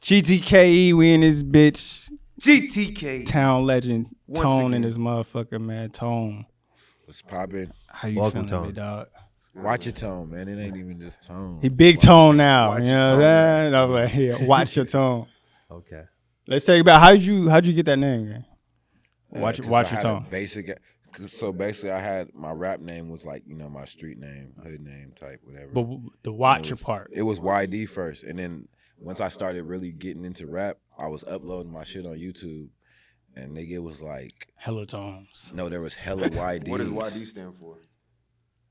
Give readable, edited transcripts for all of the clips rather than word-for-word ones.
GTKE, we in this bitch. GTKE. Town legend. Once Tone again. in this motherfucker, man. Tone. What's poppin'? How you Welcome, feeling, Tone. big dog? Watchyatone, man. It ain't even just tone. He big tone now. Watch You your know tone what I'm saying? I'm like, yeah, watch your tone. Okay. Let's talk about how'd you get that name, man? Watch 'Cause your I had a tone. so basically, I had my rap name was like my street name, hood name type, whatever. But the And watcher part. It was YD first, and then once I started really getting into rap, I was uploading my shit on YouTube, and nigga, it was like Hella tones. no, there was hella YDs. What does YD stand for?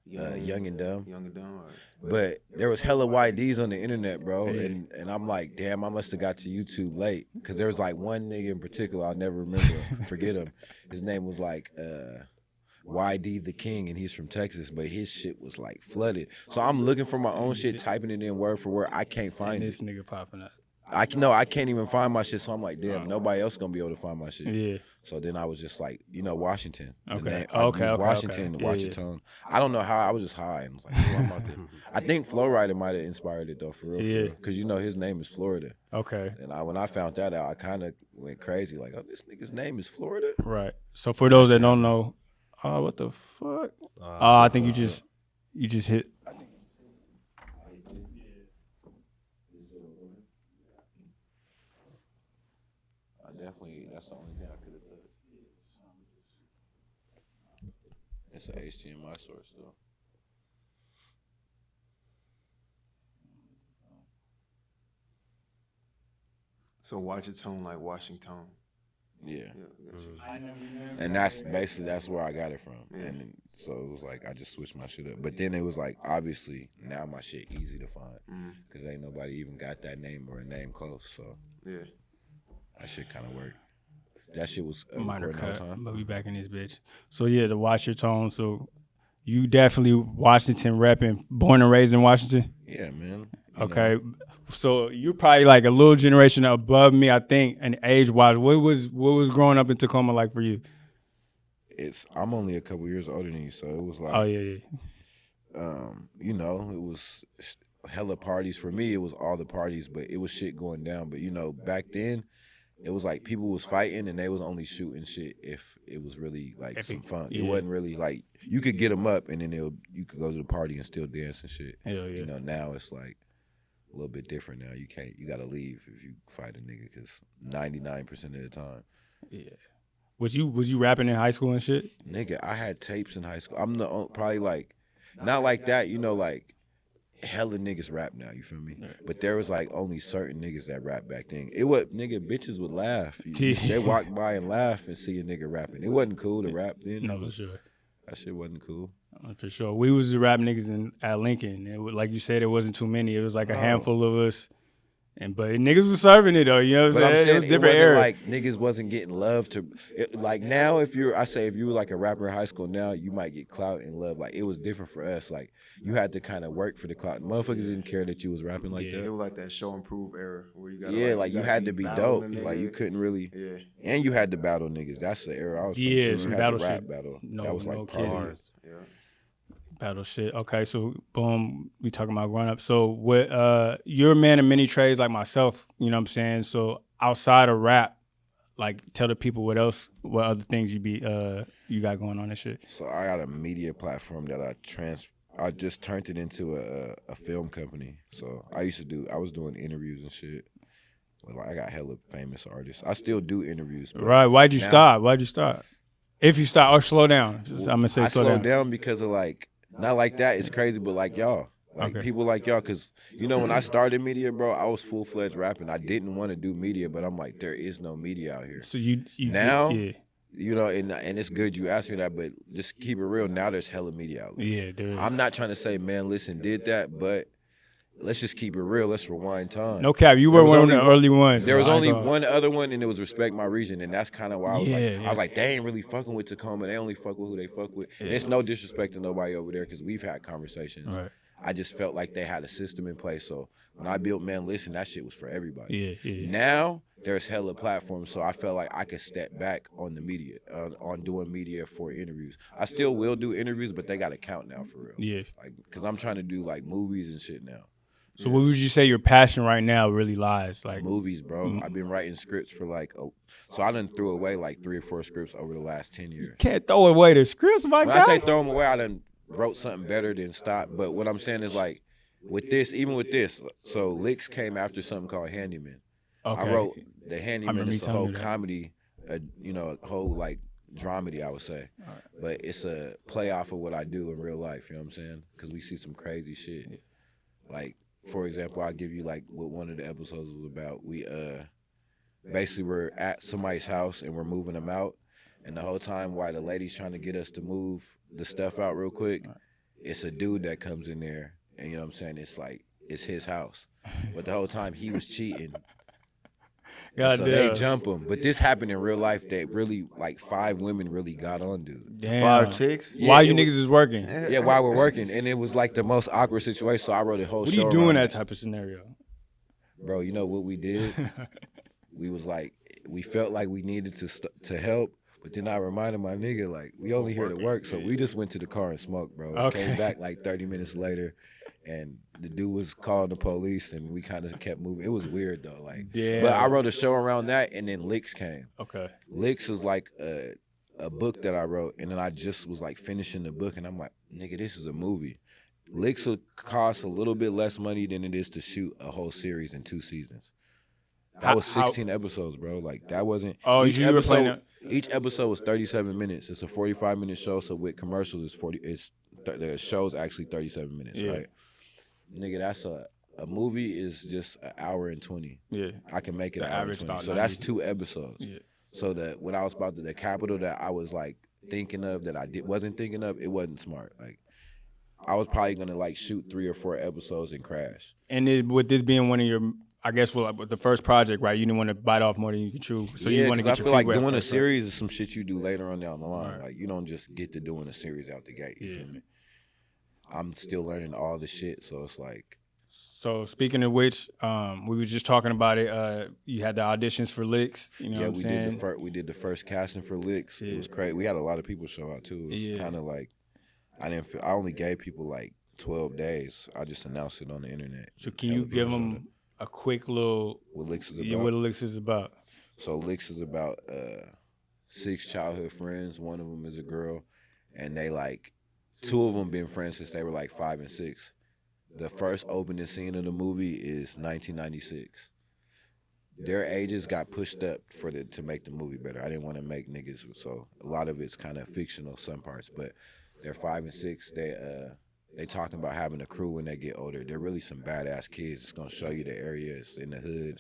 Young and dumb. Young and dumb. All right. But there was hella YDs on the internet, bro, and I'm like, damn, I must have got to YouTube late, cause there was like one nigga in particular I'll never remember, forget him. His name was like YD the King, and he's from Texas, but his shit was like flooded. So I'm looking for my own shit, typing it in word for word. I can't find This it. nigga popping up. I can't even find my shit. So I'm like, damn, nobody else gonna be able to find my shit. Yeah. So then I was just like, Washington. The Okay. name- I Okay, used okay, Washington, okay. Watchyatone. I don't know how. I was just high and was like, oh, I'm out there. I think Flowrider might have inspired it though, for real. Yeah. Because his name is Florida. Okay. And when I found that out, I kind of went crazy. Like, oh, this nigga's name is Florida. Right. So for those that don't know, what the fuck? I think you just hit. That's the only thing I could have done. It's an HDMI source though. So watch your tone like Washington. Yeah. Yeah, And that's where I got it from. And so it was like I just switched my shit up. But then it was like, obviously now my shit easy to find because ain't nobody even got that name or a name close. So yeah. that shit kind of worked. That shit was Minor recording all cut, the time. but we back in this bitch. So yeah, to watch your tone. So you definitely Washington repping, born and raised in Washington. Yeah, man. Okay, so you're probably like a little generation above me, I think, and age wise. What was growing up in Tacoma like for you? I'm only a couple years older than you, so it was like, Oh yeah. it was hella parties for me. It was all the parties, but it was shit going down. But back then, it was like people was fighting and they was only shooting shit if it was really like some fun. It wasn't really like you could get them up and then you could go to the party and still dance and shit. Hell yeah. Now it's like a little bit different now. You gotta leave if you fight a nigga because 99% of the time. Yeah. Was you rapping in high school and shit? Nigga, I had tapes in high school. I'm probably like, not like that, like hella niggas rap now, you feel me? But there was like only certain niggas that rap back then. Bitches would laugh. They walk by and laugh and see a nigga rapping. It wasn't cool to rap then. No, for sure. That shit wasn't cool. For sure. We was the rap niggas at Lincoln. Like you said, it wasn't too many. It was like a handful of us. But niggas was serving it though, you know what I'm saying? It was different era. Like niggas wasn't getting love like now if you were like a rapper in high school now, you might get clout and love. Like it was different for us. Like you had to kind of work for the clout. Motherfuckers didn't care that you was rapping like that. It was like that show and prove era where you got you had to be dope. Like you couldn't really and you had to battle niggas. That's the era I was from. Yeah, too. some You had battle to rap shit. battle. No, that was like no bars. Yeah. Battle shit. Okay, so boom, we talking about growing up. So what you're a man of many trades like myself, you know what I'm saying? So outside of rap, like tell the people what other things you got going on and shit. So I got a media platform that I just turned it into a film company. So I was doing interviews and shit. Well, like I got hella famous artists. I still do interviews. Right. Why'd you stop? If you stop or slow down. I'm gonna say I slow down because of like not like that. It's crazy, but like y'all. Like people like y'all, because when I started media, bro, I was full-fledged rapping. I didn't want to do media, but I'm like, there is no media out here. So you now, yeah. And it's good you asked me that, but just keep it real. Now there's hella media outlets. Yeah, there is. I'm not trying to say, man, listen, did that, but let's just keep it real. Let's rewind time. No cap, you were one of the early ones. There was only one other one, and it was Respect My Region, and that's kind of why I was like, they ain't really fucking with Tacoma. They only fuck with who they fuck with. And it's no disrespect to nobody over there because we've had conversations. Right. I just felt like they had a system in place. So when I built Man Listen, that shit was for everybody. Yeah. Now there's hella platforms, so I felt like I could step back on the media, on doing media for interviews. I still will do interviews, but they got to count now for real. Yeah. Like, cause I'm trying to do like movies and shit now. So what would you say your passion right now really lies? Like Movies, bro. I've been writing scripts for like, so I done threw away like 3 or 4 scripts over the last 10 years. can't throw away the scripts, my When guy. I say throw them away, I done wrote something better than stop. But what I'm saying is like, with this, even with this, so Licks came after something called Handyman. Okay. I wrote the I Handyman. remember you It's a telling whole me that. comedy, a whole like dramedy, I would say. But it's a play off of what I do in real life. You know what I'm saying? Because we see some crazy shit. Like, for example, I'll give you like what one of the episodes was about. We basically we're at somebody's house and we're moving them out, and the whole time while the lady's trying to get us to move the stuff out real quick, it's a dude that comes in there, and you know what I'm saying? It's like it's his house, but the whole time he was cheating. God So they jump him. But this happened in real life that really, like, 5 women really got on dude. Damn. 5 chicks. Yeah, Why it you was- niggas is working? Yeah, while we're working. And it was like the most awkward situation. So I wrote a whole What do show you do in around that it. type of scenario? Bro, you know what we did? We was like, we felt like we needed to help. But then I reminded my nigga, like, we only here to work. So we just went to the car and smoked, bro. Okay. Came back like 30 minutes later. And the dude was calling the police, and we kind of kept moving. It was weird, though. Like, Yeah. but I wrote a show around that, and then Licks came. Okay. Licks is like a book that I wrote, and then I just was like finishing the book, and I'm like, nigga, this is a movie. Licks will cost a little bit less money than it is to shoot a whole series in 2 seasons. That was 16 episodes, bro. Like, that wasn't. Oh, each you were playing episode, each episode was 37 minutes. It's a 45-minute show, so with commercials, it's 40. The show's actually 37 minutes, Yeah. right? Nigga, that's a movie is just an hour and 20. Yeah. I can make it The an hour and average 20. about So that's 90. 2 episodes. Yeah. So what I was about the capital that I was like thinking of that I wasn't thinking of, it wasn't smart. Like, I was probably gonna like shoot 3 or 4 episodes and crash. And with this being one of your, I guess, with the first project, right? You didn't want to bite off more than you could chew, so yeah, you want to 'cause get I your feel feet like wet doing a first, right? series is some shit you do later on down the line. Right. Like, you don't just get to doing a series out the gate. You Yeah. feel me? I'm still learning all the shit, so it's like. So speaking of which, we were just talking about it. You had the auditions for Licks. You know Yeah, what I'm saying? we did the first casting for Licks. Yeah. It was crazy. We had a lot of people show out too. It was Yeah. kind of like I only gave people like 12 days. I just announced it on the internet. So can Hella you people give showed them a quick little up. What Licks is yeah, about? what Licks is about? So Licks is about 6 childhood friends. One of them is a girl, and they like 2 of them been friends since they were like 5 and 6. The first opening scene of the movie is 1996. Their ages got pushed up to make the movie better. I didn't want to make niggas, so a lot of it's kind of fictional, some parts, but they're 5 and 6. They talking about having a crew when they get older. They're really some badass kids. It's gonna show you the areas in the hood,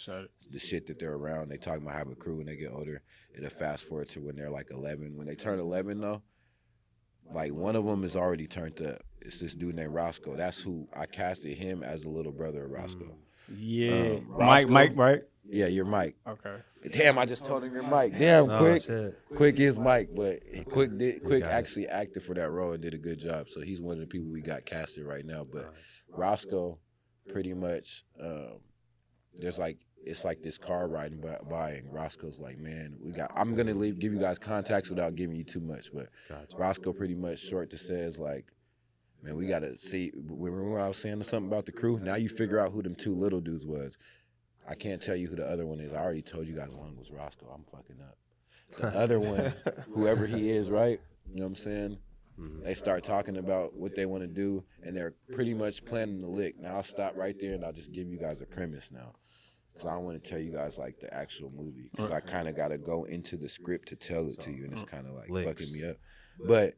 the shit that they're around. They talking about having a crew when they get older. It'll fast forward to when they're like 11. When they turn 11 though, like one of them is already turned up. It's this dude named Roscoe. That's who I casted him as the little brother of Roscoe. Yeah, Roscoe? Mike, right? Yeah, you're Mike. Okay. Damn, I just told him you're Mike. Damn, Oh, Quick. shit. Quick is Mike, but Quick got actually acted for that role and did a good job. So he's one of the people we got casted right now. But Roscoe, pretty much, there's like it's like this car riding by, and Roscoe's like, man, I'm gonna give you guys contacts without giving you too much, but Gotcha. Roscoe pretty much short to says like, man, we gotta see. Remember when I was saying something about the crew? Now you figure out who them 2 little dudes was. I can't tell you who the other one is. I already told you guys one was Roscoe. I'm fucking up. The other one, whoever he is, right? You know what I'm saying? They start talking about what they want to do, and they're pretty much planning the lick. Now I'll stop right there, and I'll just give you guys a premise now, because I don't want to tell you guys like the actual movie, because I kind of got to go into the script to tell it to you, and it's kind of like Licks. fucking me up. But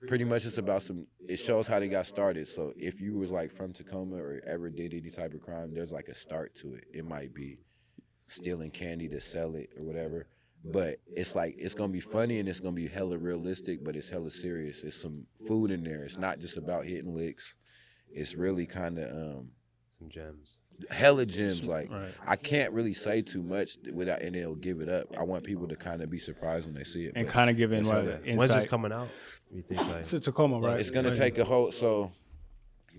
pretty much it's about it shows how they got started. So if you was like from Tacoma or ever did any type of crime, there's like a start to it. It might be stealing candy to sell it or whatever. But it's like, it's going to be funny and it's going to be hella realistic, but it's hella serious. There's some food in there. It's not just about hitting licks. It's really kind of Some gems. hella gems. Like, Right. I can't really say too much without, and it'll give it up. I want people to kind of be surprised when they see it. And but kind of giving it's like hella- insight. When's this coming out? You think like It's Tacoma, right? It's gonna take a whole. So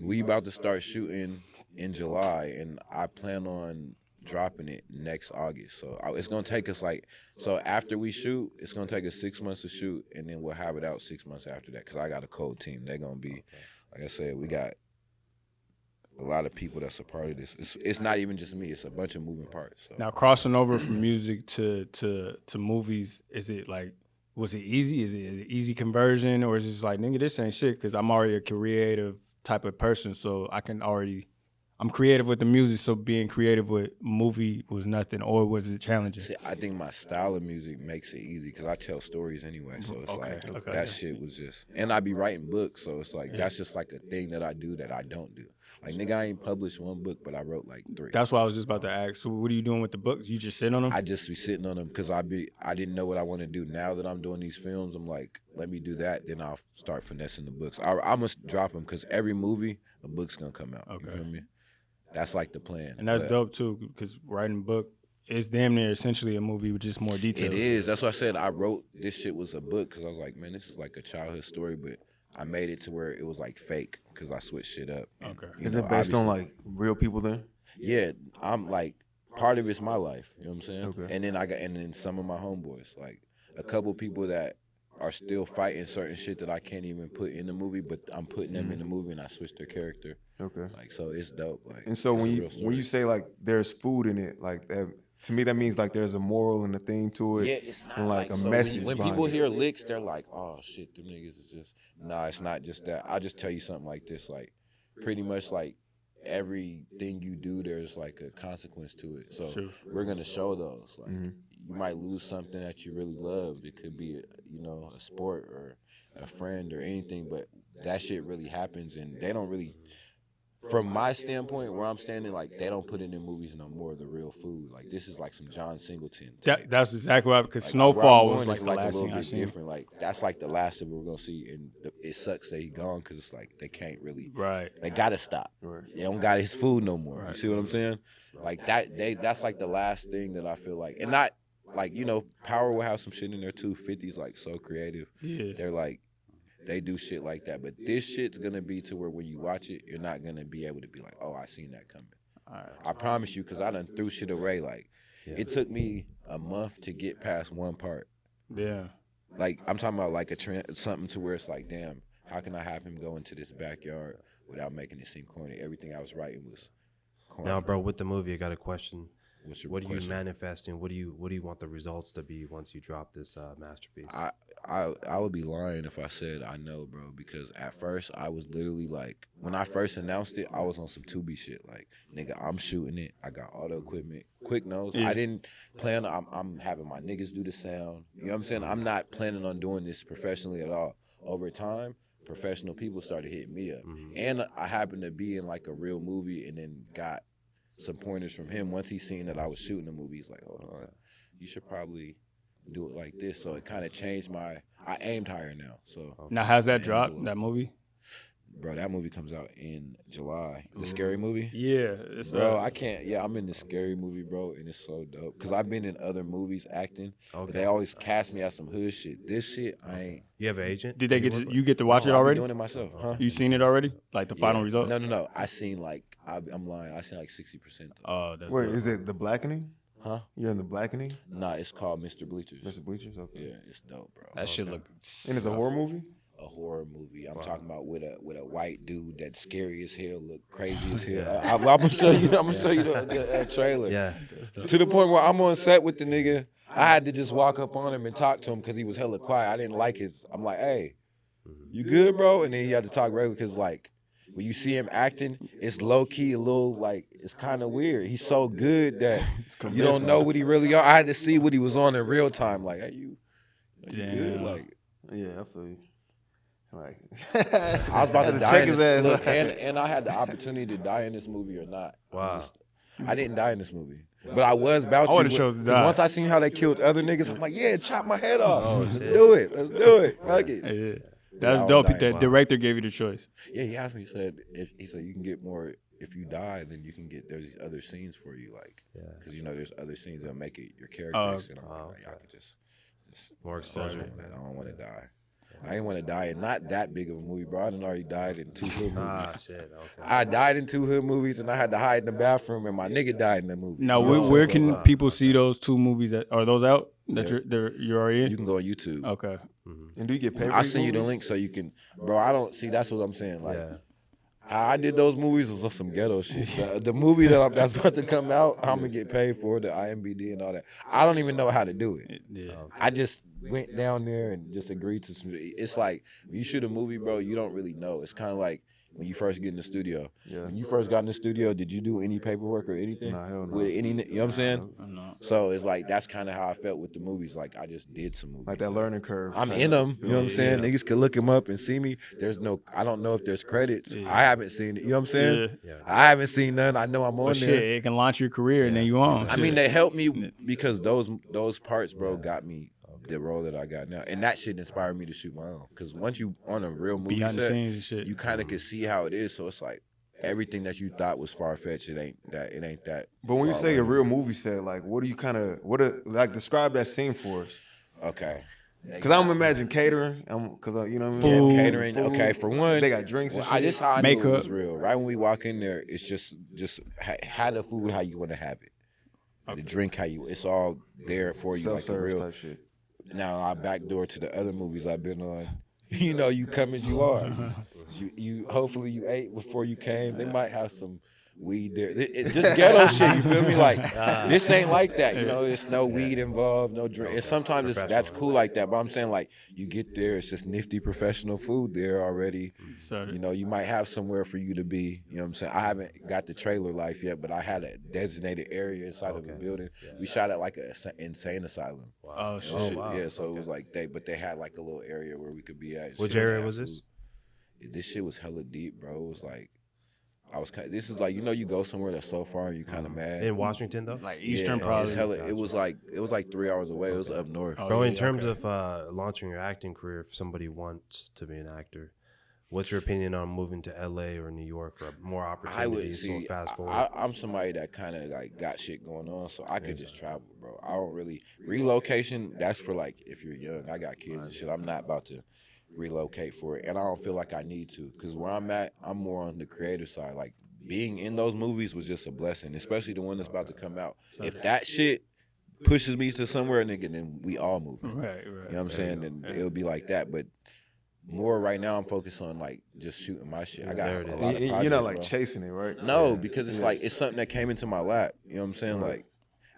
we about to start shooting in July, and I plan on dropping it next August. So it's gonna take us so after we shoot, it's gonna take us 6 months to shoot, and then we'll have it out 6 months after that. Cause I got a cold team. They're gonna be, like I said, we got a lot of people that's a part of this. It's not even just me. It's a bunch of moving parts. So. Now crossing over from music to movies, is it like, was it easy? Is it an easy conversion, or is it just like, nigga, this ain't shit? Because I'm already a creative type of person, so I'm creative with the music, so being creative with movie was nothing, or was it challenging? See, I think my style of music makes it easy because I tell stories anyway. So it's that shit was just, and I be writing books, so it's like that's just like a thing that I do that I don't do. Like nigga, I ain't published one book, but I wrote like 3. That's what I was just about to ask. So what are you doing with the books? You just sitting on them? I just be sitting on them because I didn't know what I want to do. Now that I'm doing these films, I'm like, let me do that. Then I'll start finessing the books. I must drop them because every movie, a book's gonna come out. Okay. You feel me? That's like the plan. And that's dope too, because writing a book is damn near essentially a movie with just more details. It is. That's why I said I wrote this shit was a book because I was like, man, this is like a childhood story, but I made it to where it was like fake because I switched shit up. Okay. Is it based on like real people then? Yeah, I'm like part of it's my life. You know what I'm saying? Okay. And then some of my homeboys, like a couple people that are still fighting certain shit that I can't even put in the movie, but I'm putting them in the movie and I switched their character. Okay. Like so, it's dope. Like, And so it's a when real story. you say like there's food in it, like that, to me that means like there's a moral and a theme to it. Yeah, it's not and like a so message When behind people it. hear licks, they're like, "Oh shit, them niggas is just." Nah, it's not just that. I'll just tell you something like this, like pretty much like everything you do, there's like a consequence to it. So Sure. we're gonna show those. Like Mhm. you might lose something that you really loved. It could be, a sport or a friend or anything, but that shit really happens, and they don't really. From my standpoint, where I'm standing, like they don't put it in movies no more. The real food, like this is like some John Singleton. That's exactly why, because Like, Snowfall where I'm was going like is the a last little thing I bit seen. different. Like that's like the last of it we're gonna see, and it sucks that he gone because it's like they can't really. Right. They gotta stop. Right. They don't got his food no more. You Right. see what I'm saying? Like that's like the last thing that I feel like, and not like Power will have some shit in there too. 50's like so creative. Yeah. They're like. They do shit like that, but this shit's gonna be to where when you watch it, you're not gonna be able to be like, "Oh, I seen that coming." All right. I promise you, because I done threw shit away. Like, it took me a month to get past one part. Yeah. Like, I'm talking about like something to where it's like, damn, how can I have him go into this backyard without making it seem corny? Everything I was writing was corny. Now, bro, with the movie, I got a question. What's your What are you question? manifesting? What do you want the results to be once you drop this masterpiece? I would be lying if I said I know, bro, because at first I was literally like, when I first announced it, I was on some Tubi shit. Like, nigga, I'm shooting it. I got all the equipment. Quick nose. Yeah. I didn't plan. I'm having my niggas do the sound. You know what I'm saying? I'm not planning on doing this professionally at all. Over time, professional people started hitting me up, and I happened to be in like a real movie, and then got some pointers from him. Once he seen that I was shooting the movie, he's like, hold on, you should probably do it like this. So it kind of changed I aimed higher now. So Now, how's that Yeah, dropped? cool. That movie? bro, that movie comes out in July. The scary movie. Yeah. It's Bro, I can't. Yeah, I'm in the scary movie, bro, and it's so dope. Cause I've been in other movies acting, but they always cast me as some hood shit. This shit, I ain't. You have an agent? Did they You get work to, with? you get to watch No, it I be already? doing it myself, huh? You seen it already? Like the final Yeah. result? No. I seen like I'm lying. I seen like 60%. Oh, that's Wait, dope. is it The Blackening? Huh? You're in The Blackening? Nah, it's called Mr. Bleachers. Mr. Bleachers? Okay. Yeah, it's dope, bro. That shit look. And it's a horror movie? A horror movie. I'm talking about with a white dude that's scary as hell, look crazy as hell. I'm gonna show you. I'm gonna show you the trailer. Yeah. To the point where I'm on set with the nigga. I had to just walk up on him and talk to him because he was hella quiet. I didn't like his. I'm like, hey, you good, bro? And then he had to talk regular because like when you see him acting, it's low key a little like it's kind of weird. He's so good that you don't know what he really are. I had to see what he was on in real time. Like, hey, you good? Damn. Like. Yeah, I feel you. Like, I was about to die check in his this, ass. look, and I had the opportunity to die in this movie or not. Wow. I didn't die in this movie, but I was about I to. would've chose to 'cause die. Once I seen how they killed other niggas, I'm like, yeah, chop my head off. Oh, Let's shit. do it. Let's do it. Fuck it. Yeah. That's I dope. was dying. The director gave you the choice. Yeah, he asked me. He said you can get more if you die. Then you can get there's these other scenes for you, like because there's other scenes that make it your characters. And I'm like, y'all could just More exposure. I don't want to die. I ain't want to die in not that big of a movie, bro. I done already died in 2 hood movies. Ah, shit. Okay. I died in 2 hood movies, and I had to hide in the bathroom, and my nigga died in the movie. Now, You know what I'm where saying? can people see those 2 movies? Are those out? That Yeah. you're already in? You can go on YouTube. Okay. and do you get paid for I'll these send you the movies? link so you can, bro. I don't see. That's what I'm saying. Like, Yeah. how I did those movies was on some ghetto shit. The movie that's about to come out, I'm gonna get paid for the IMBD and all that. I don't even know how to do it. Yeah. I just went down there and just agreed to some. It's like when you shoot a movie, bro, you don't really know. It's kind of like when you first get in the studio. Yeah. When you first got in the studio, did you do any paperwork or anything? Nah, hell no. With any, you know what I'm saying? No. So it's like that's kind of how I felt with the movies. Like I just did some movies. Like that learning curve. I'm type in them. You feel. know what I'm saying? Niggas could look him up and see me. I don't know if there's credits. Yeah. I haven't seen it. You know what I'm saying? Yeah. I haven't seen none. I know I'm on But there. shit, it can launch your career and then you on. I mean, they helped me because those parts, bro, got me the role that I got now, and that shit inspired me to shoot my own. Because once you on a real movie behind the set, scenes and shit. you kind of can see how it is. So it's like everything that you thought was far fetched, it ain't that. But when you far say a away. real movie set, like, what do you kind of like describe that scene for us? Okay. Because I'm imagining catering. Because you know what I Yeah, mean. catering. Food. Okay, for one, They got drinks and well, shit. this how I knew it Makeup. was real. Right when we walk in there, it's just have the food how you want to have it. The drink how you. It's all there for you, like a Self-service real. type shit. Now I backdoor to the other movies I've been on. You know, you come as you are. You hopefully you ate before you came. They might have some weed there. It's just ghetto shit. You feel me? Like this ain't like that. You know, it's no weed involved, no drink. And sometimes that's cool like that. But I'm saying like you get there, it's just nifty professional food there already. You know, you might have somewhere for you to be. You know what I'm saying? I haven't got the trailer life yet, but I had a designated area inside of a building. We shot at like an insane asylum. Oh And shit. shit. Yeah, so it was like they had like a little area where we could be at. Which Shit, area had was food. this? This shit was hella deep, bro. It was like this is like, you know, you go somewhere that's so far and you kind of mad. In Washington though? Like Eastern Yeah, probably. it's hella, it was like 3 hours away. It was up north. Oh, Bro, in yeah, terms okay. of launching your acting career, if somebody wants to be an actor, what's your opinion on moving to LA or New York for more I would opportunities? see. Fast forward. I'm somebody that kind of like got shit going on, so I could just travel, bro. I don't really relocation. That's for like if you're young. I got kids and shit. I'm not about to relocate for it, and I don't feel like I need to, because where I'm at, I'm more on the creative side. Like being in those movies was just a blessing, especially the one that's about to come out. If that shit pushes me to somewhere, nigga, then we all move. Right. You know what I'm saying? Then it'll be like that, but. More right now, I'm focused on like just shooting my shit. I got There it a is. lot of You're not projects, like bro. chasing it, right? No, because it's like it's something that came into my lap. You know what I'm saying? Like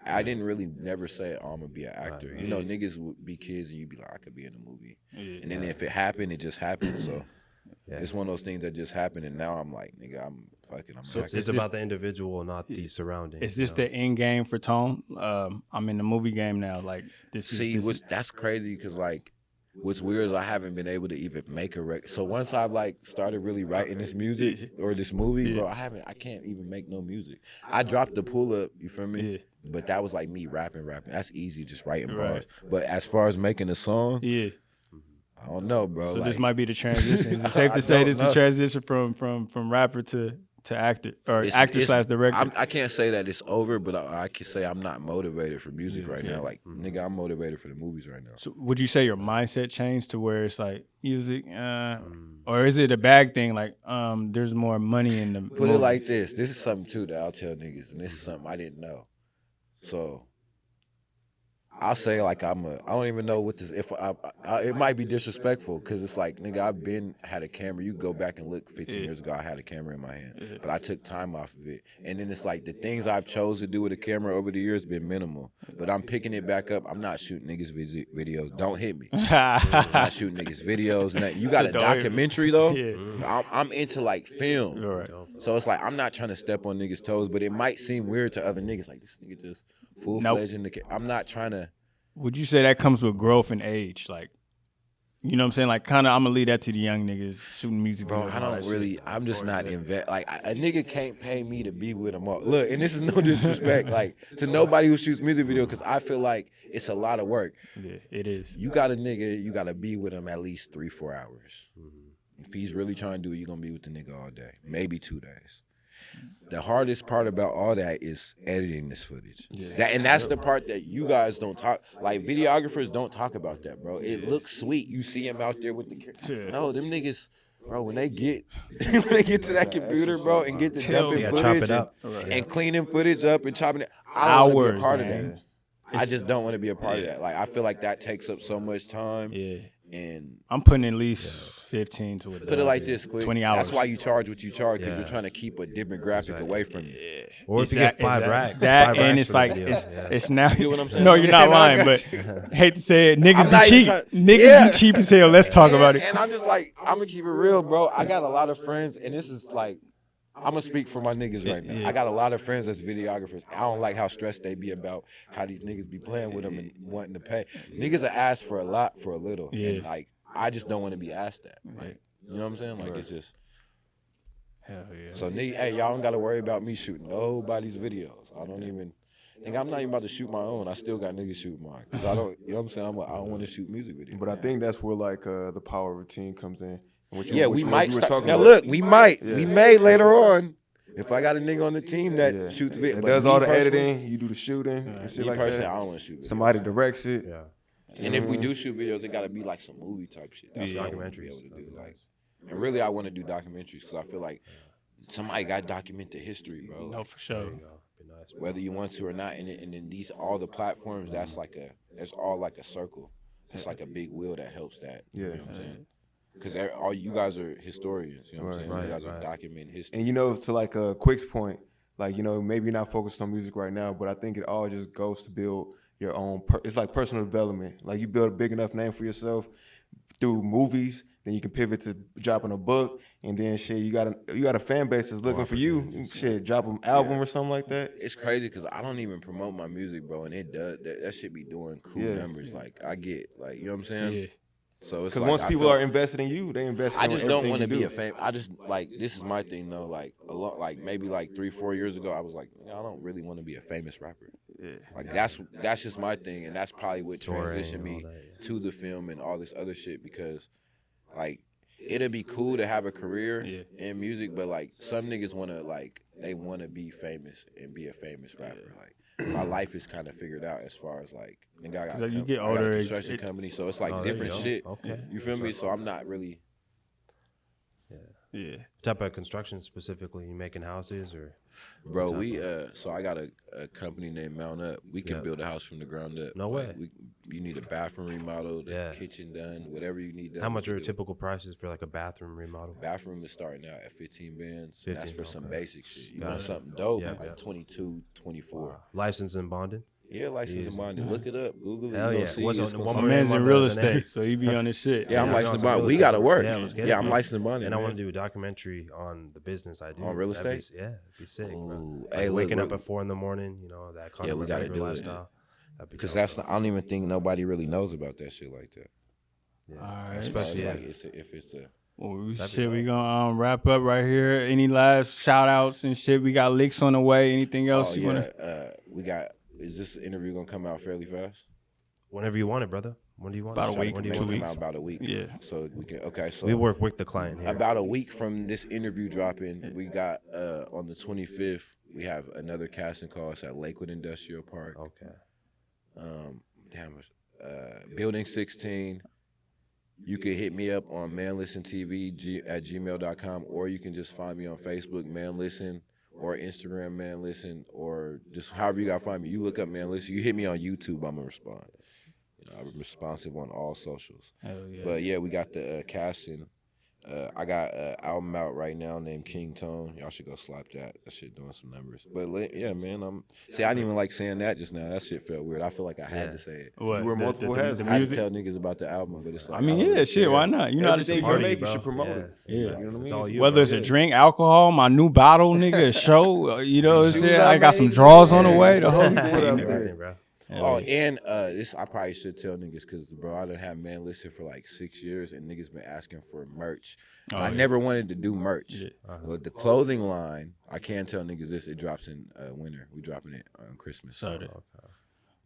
I didn't really never say, "Oh, I'm gonna be an actor." You know, niggas would be kids and you'd be like, "I could be in a movie," and then if it happened, it just happened. So it's one of those things that just happened, and now I'm like, "Nigga, I'm fucking." I'm So an actor. It's about the individual, not the surroundings. Is this you know? the end game for Tone? I'm in the movie game now. Like this is. See, this that's crazy because like. What's weird is I haven't been able to even make a record. So once I've like started really writing this music or this movie, bro, I can't even make no music. I dropped the pull up, you feel me? Yeah. But that was like me rapping. That's easy, just writing Right. bars. But as far as making a song, Yeah. I don't know, bro. So like, this might be the transition. Is it safe I to say don't this is know. the transition from rapper to actor or actor / director? I can't say that it's over, but I can say I'm not motivated for music right now. Like, nigga, I'm motivated for the movies right now. So would you say your mindset changed to where it's like music, or is it a bag thing? Like, there's more money in the. Put it like this. This is something too that I'll tell niggas, and this is something I didn't know. So I'll say like I don't even know what this. If it might be disrespectful because it's like, nigga, I've been had a camera. You go back and look 15 years ago, I had a camera in my hand, but I took time off of it. And then it's like the things I've chose to do with a camera over the years been minimal. But I'm picking it back up. I'm not shooting niggas videos. Don't hit me. I'm not shooting niggas videos. Nothing. You got a Don't hit me. documentary though. Yeah. I'm into like film. All right. So it's like I'm not trying to step on niggas' toes, but it might seem weird to other niggas. Like this nigga just full-fledged in the I'm not trying to. Would you say that comes with growth and age? Like, you know what I'm saying? Like, kind of, I'm gonna leave that to the young niggas shooting music Bro, videos. I and all don't that really. shit. I'm just not like a nigga can't pay me to be with him all. Look, and this is no disrespect, like to nobody who shoots music video, because I feel like it's a lot of work. Yeah, it is. You got a nigga, you got to be with him at least 3-4 hours. If he's really trying to do it, you're gonna be with the nigga all day, maybe 2 days. The hardest part about all that is editing this footage. That's the part that you guys don't talk. Like videographers don't talk about that, bro. It looks sweet. You see him out there with the camera. No, them niggas, bro. When they get to that computer, bro, and get to dumping Yeah, chop footage it up. and cleaning footage up and chopping it, I don't want to be a Hours, part of man. that. I just don't want to be a part of that. Like I feel like that takes up so much time. Yeah. And I'm putting at least 15 to a put it like this, quick. 20 hours. That's why you charge what you charge, because Yeah. you're trying to keep a demographic away from you. Or if you get five racks. That 5 and racks it's for the like video, yeah. it's now. You get what I'm saying? No, you're not Yeah, no, I lying, got but hate to say it, niggas I'm not be even cheap. trying- Niggas Yeah. be cheap as hell. Let's talk about it. And I'm just like, I'm gonna keep it real, bro. I got a lot of friends, and this is like, I'm gonna speak for my niggas right now. Yeah. I got a lot of friends that's videographers. I don't like how stressed they be about how these niggas be playing with them and wanting to pay. Niggas are asked for a lot for a little. Yeah. And like, I just don't want to be asked that. Like, you know what I'm saying? Like, it's just. Hell yeah. So, nigga, hey, y'all don't gotta worry about me shooting nobody's videos. I don't even. Nigga, I'm not even about to shoot my own. I still got niggas shooting mine. Cause I don't, you know what I'm saying? I don't want to shoot music videos. But I think that's where like the power of routine comes in. What Yeah, we might you were start. talking Now about. look, we might. Yeah. We may later on. If I got a nigga on the team that shoots videos, It does all the editing. You do the shooting and shit Me like personally, that. I don't want to shoot videos. Somebody directs it. Yeah. And if we do shoot videos, it got to be like some movie type shit. That's what I want to be able to do. Like, and really, I want to do documentaries because I feel like somebody got to document the history, bro. No, for sure. There you go. Be nice. Whether you want to or not, and then these all the platforms, it's all like a circle. It's like a big wheel that helps that. Yeah. You know what I'm saying? Because all you guys are historians. You know what I'm saying? Right, You guys are right. documenting history. And you know, to like Quick's point, like, you know, maybe not focused on music right now, but I think it all just goes to build your own. It's like personal development. Like you build a big enough name for yourself through movies, then you can pivot to dropping a book, and then shit, you got a fan base that's looking for you. Shit, drop an album or something like that. It's crazy because I don't even promote my music, bro, and it does that shit be doing cool numbers. Like I get, like, you know what I'm saying? Yeah. So it's Because like, once I people feel- are invested in you, they invest. I in just don't want to be a fan. I just like this is my thing though. Like like maybe like 3-4 years ago, I was like, I don't really want to be a famous rapper. Yeah. Like that's just my thing, and that's probably what Touring transitioned and me all that, yeah. to the film and all this other shit because, like, it'd be cool to have a career in music, but like some niggas want to be famous and be a famous rapper. Like my life is kind of figured out as far as like nigga, I got, you get I got older, a it- construction it- company, so it's like Oh, there you different go. shit. Okay. You feel me? So I'm not really. Yeah. Type of construction specifically, you making houses or? Bro, What we type so I got a company named Mount Up. We can Yeah. build a house from the ground up. No Like, way. you need a bathroom remodeled, Yeah. a kitchen done, whatever you need done. How we much can are do. typical prices for like a bathroom remodel? Bathroom is starting out at 15 bands. and that's 15, for some okay. basic shit. You Got want it. something dope, Yeah, like yeah. 22, 24. License and bonded? Yeah, license and bonded. Look it up. Google it. Hell you yeah. gonna see What's it's on gonna one My say- more man's name in on real the name? estate, so he be on his shit. Yeah, I'm Yeah, licensed no, and it's bonded. We real gotta estate. work. Yeah, let's get it. Yeah, I'm licensed and bonded. And I man. want to do a documentary on the business I do. On real That'd be- estate? yeah, it'd be sick, bro. Ooh, Like hey, look, waking up we're- at 4 a.m, you know, that kind Yeah, of we gotta MacGregor do it. lifestyle. That'd be Because dope. that's not, I don't even think nobody really knows about that shit like that. Yeah. Alright. Especially, It's yeah. like if it's a Well, That'd shit, be we gonna wrap up right here. Any last shout outs and shit? We got licks on the way. Anything else you wanna? we got. Is this interview gonna come out fairly fast? Whenever you want it, brother. When do you want About it? a week, When do you Maybe two want it? come weeks. out about a week. Yeah. So we can. Okay. So We work with the client here. about a week from this interview dropping, we got on the 25th. We have another casting call. It's at Lakewood Industrial Park. Okay. Building 16. You can hit me up on manlistentv at gmail.com, or you can just find me on Facebook, manlisten, or Instagram, manlisten, or just however you got to find me. You look up manlisten. You hit me on YouTube, I'm going to respond. You know, I'm responsive on all socials. Hell yeah. But yeah, we got the casting. I got an album out right now named King Tone. Y'all should go slap that. That shit doing some numbers. But yeah, man, I didn't even like saying that just now. That shit felt weird. I feel like I had to say it. What? You wear multiple hats. The I had to music. tell niggas about the album, but it's like I mean, don't yeah, really shit. care. Why not? You know how to Everything see you party, make, you bro. should promote Yeah. it. Yeah. You know what I mean? It's all you, Whether bro. it's a drink, alcohol, my new bottle, nigga, a show. You know what I'm Shoes saying? I I got some made, draws on the yeah. way. The whole Put thing. up nigga. there. Everything, bro. Oh, and this I probably should tell niggas because, bro, I done had man listen for like 6 years and niggas been asking for merch. Oh, I yeah. never wanted to do merch. Yeah. But the clothing line, I can tell niggas this, it drops in winter. We dropping it on Christmas. So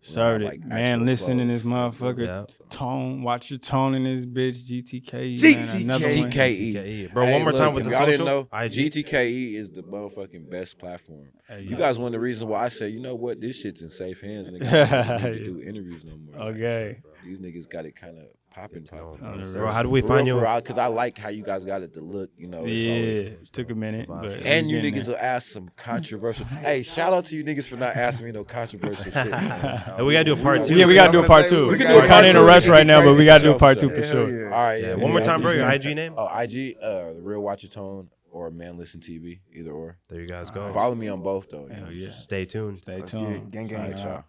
So, Started, like, man, actual listening this clothes. motherfucker. Yeah. Tone, watch your tone in this bitch. GTKE. GTKE. Man, another one. GTKE. GTKE. Bro, Hey, one more time look, with if the y'all social. didn't know, IG. GTKE is the motherfucking best platform. Hey, You guys one of the reasons why I say, you know what, this shit's in safe hands. Nigga, I don't need to do interviews no more. Like, Okay. these niggas got it kind of Popping. Bro, how do we find you? Because I like how you guys got it to look. You know. It's It took a minute, but and you we niggas will ask some controversial. Hey, shout out to you niggas for not asking me no controversial shit. And we gotta do a part 2. Yeah, we gotta do a part 2. We can We're kind of in a rush right now, but we gotta do a part 2 for Hell sure. yeah. All right, yeah. One more time, bro. Your IG name? Oh, IG, the real Watchyatone or Man Listen TV, either or. There you guys go. Follow me on both though. Hell yeah. Stay tuned. Stay Let's tuned. get it. Gang, gang. All right, y'all.